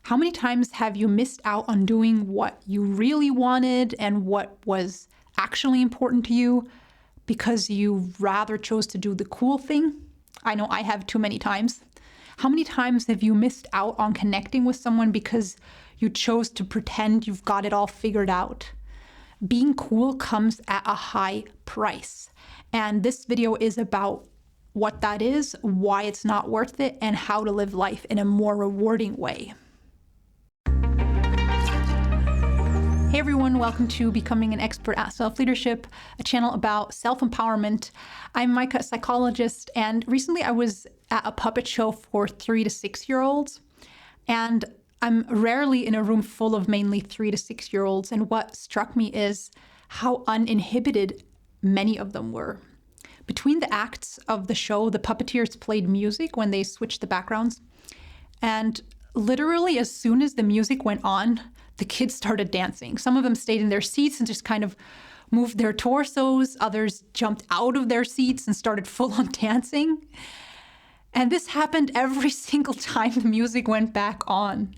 How many times have you missed out on doing what you really wanted and what was actually important to you because you rather chose to do the cool thing? I know I have too many times. How many times have you missed out on connecting with someone because you chose to pretend you've got it all figured out? Being cool comes at a high price. And this video is about what that is, why it's not worth it, and how to live life in a more rewarding way. Hey everyone, welcome to Becoming an Expert at Self-Leadership, a channel about self-empowerment. I'm Maika, a psychologist, and recently I was at a puppet show for 3 to 6-year-olds, and I'm rarely in a room full of mainly 3 to 6-year-olds, and what struck me is how uninhibited many of them were. Between the acts of the show, the puppeteers played music when they switched the backgrounds, and literally as soon as the music went on, the kids started dancing. Some of them stayed in their seats and just kind of moved their torsos. Others jumped out of their seats and started full-on dancing. And this happened every single time the music went back on.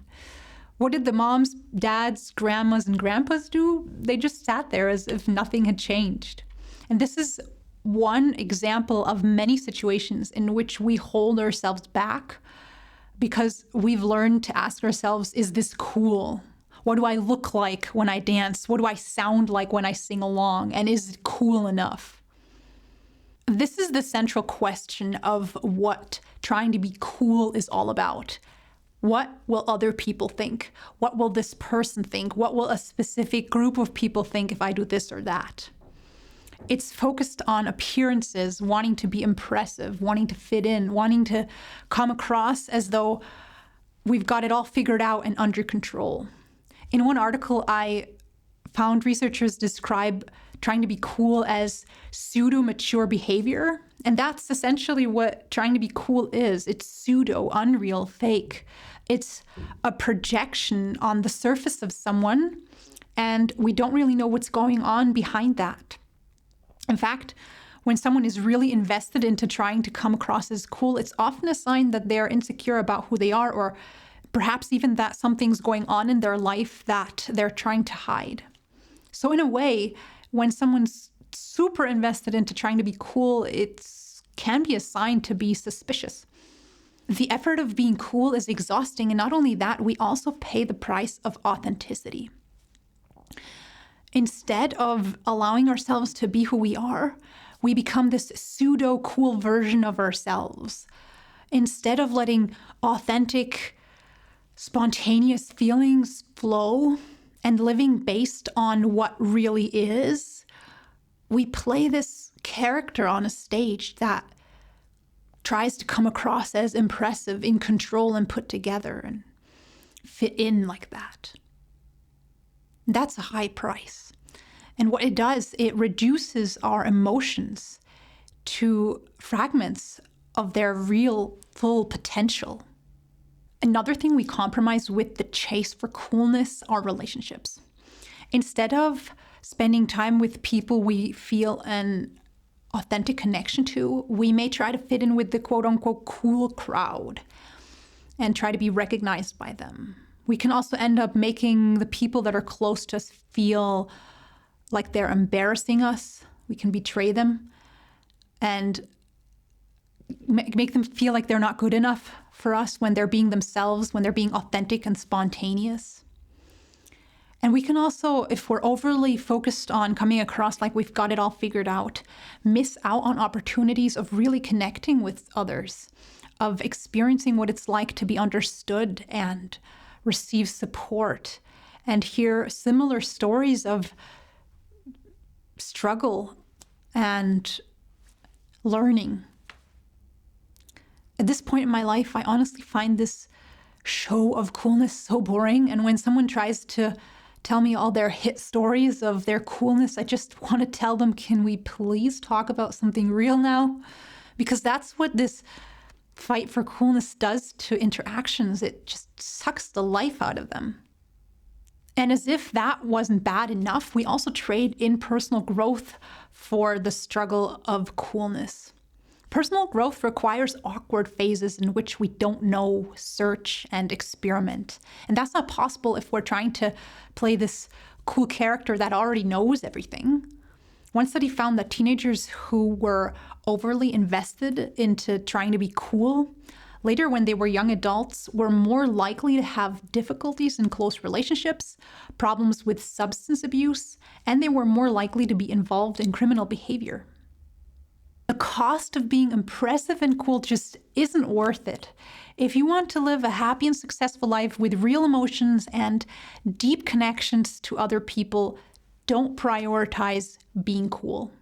What did the moms, dads, grandmas, and grandpas do? They just sat there as if nothing had changed. And this is one example of many situations in which we hold ourselves back because we've learned to ask ourselves, is this cool? What do I look like when I dance? What do I sound like when I sing along? And is it cool enough? This is the central question of what trying to be cool is all about. What will other people think? What will this person think? What will a specific group of people think if I do this or that? It's focused on appearances, wanting to be impressive, wanting to fit in, wanting to come across as though we've got it all figured out and under control. In one article, I found researchers describe trying to be cool as pseudomature behavior. And that's essentially what trying to be cool is. It's pseudo, unreal, fake. It's a projection on the surface of someone, and we don't really know what's going on behind that. In fact, when someone is really invested into trying to come across as cool, it's often a sign that they're insecure about who they are, or perhaps even that something's going on in their life that they're trying to hide. So in a way, when someone's super invested into trying to be cool, it can be a sign to be suspicious. The effort of being cool is exhausting, and not only that, we also pay the price of authenticity. Instead of allowing ourselves to be who we are, we become this pseudo-cool version of ourselves. Instead of letting authentic, spontaneous feelings flow and living based on what really is, we play this character on a stage that tries to come across as impressive, in control, and put together and fit in like that. That's a high price. And what it does, it reduces our emotions to fragments of their real, full potential. Another thing we compromise with the chase for coolness are relationships. Instead of spending time with people we feel an authentic connection to, we may try to fit in with the quote-unquote cool crowd and try to be recognized by them. We can also end up making the people that are close to us feel like they're embarrassing us. We can betray them and make them feel like they're not good enough for us when they're being themselves, when they're being authentic and spontaneous. And we can also, if we're overly focused on coming across like we've got it all figured out, miss out on opportunities of really connecting with others, of experiencing what it's like to be understood and receive support, and hear similar stories of struggle and learning. At this point in my life, I honestly find this show of coolness so boring. And when someone tries to tell me all their hit stories of their coolness, I just want to tell them, can we please talk about something real now? Because that's what this fight for coolness does to interactions. It just sucks the life out of them. And as if that wasn't bad enough, we also trade in personal growth for the struggle of coolness. Personal growth requires awkward phases in which we don't know, search, and experiment. And that's not possible if we're trying to play this cool character that already knows everything. One study found that teenagers who were overly invested into trying to be cool, later when they were young adults, were more likely to have difficulties in close relationships, problems with substance abuse, and they were more likely to be involved in criminal behavior. The cost of being impressive and cool just isn't worth it. If you want to live a happy and successful life with real emotions and deep connections to other people, don't prioritize being cool.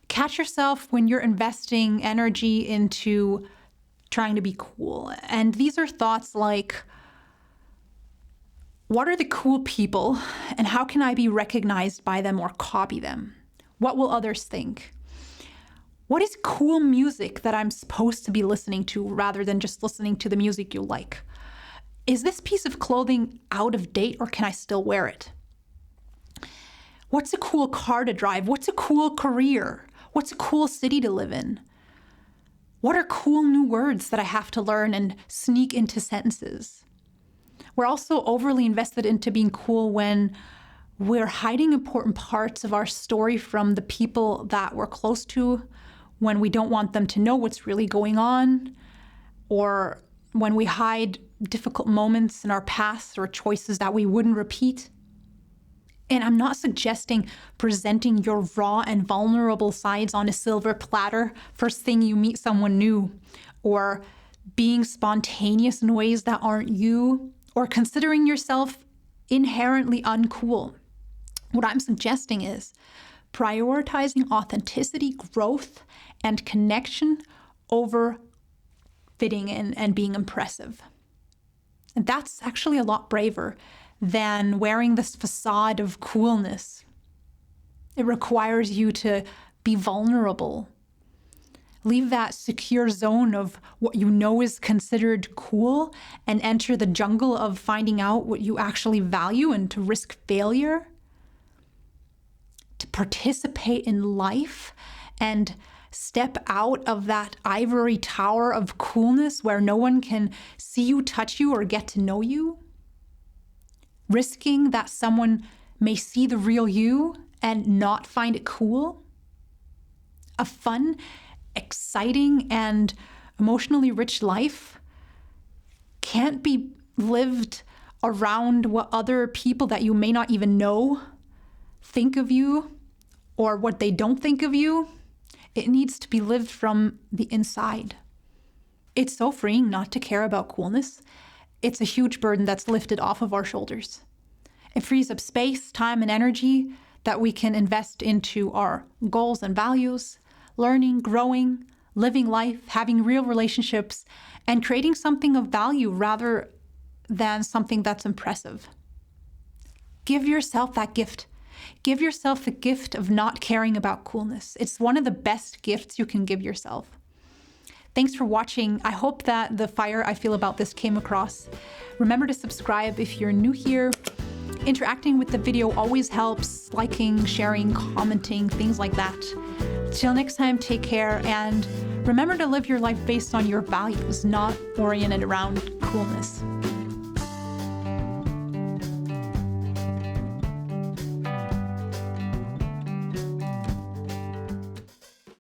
Catch yourself when you're investing energy into trying to be cool. And these are thoughts like, what are the cool people and how can I be recognized by them or copy them? What will others think? What is cool music that I'm supposed to be listening to rather than just listening to the music you like? Is this piece of clothing out of date or can I still wear it? What's a cool car to drive? What's a cool career? What's a cool city to live in? What are cool new words that I have to learn and sneak into sentences? We're also overly invested into being cool when we're hiding important parts of our story from the people that we're close to, when we don't want them to know what's really going on, or when we hide difficult moments in our past or choices that we wouldn't repeat. And I'm not suggesting presenting your raw and vulnerable sides on a silver platter first thing you meet someone new, or being spontaneous in ways that aren't you, or considering yourself inherently uncool. What I'm suggesting is prioritizing authenticity, growth, and connection over fitting in and being impressive. And that's actually a lot braver than wearing this facade of coolness. It requires you to be vulnerable. Leave that secure zone of what you know is considered cool and enter the jungle of finding out what you actually value and to risk failure. To participate in life and step out of that ivory tower of coolness where no one can see you, touch you, or get to know you. Risking that someone may see the real you and not find it cool. A fun, exciting, and emotionally rich life can't be lived around what other people that you may not even know think of you or what they don't think of you. It needs to be lived from the inside. It's so freeing not to care about coolness. It's a huge burden that's lifted off of our shoulders. It frees up space, time, and energy that we can invest into our goals and values, learning, growing, living life, having real relationships, and creating something of value rather than something that's impressive. Give yourself that gift. Give yourself the gift of not caring about coolness. It's one of the best gifts you can give yourself. Thanks for watching. I hope that the fire I feel about this came across. Remember to subscribe if you're new here. Interacting with the video always helps. Liking, sharing, commenting, things like that. Till next time, take care, and remember to live your life based on your values, not oriented around coolness.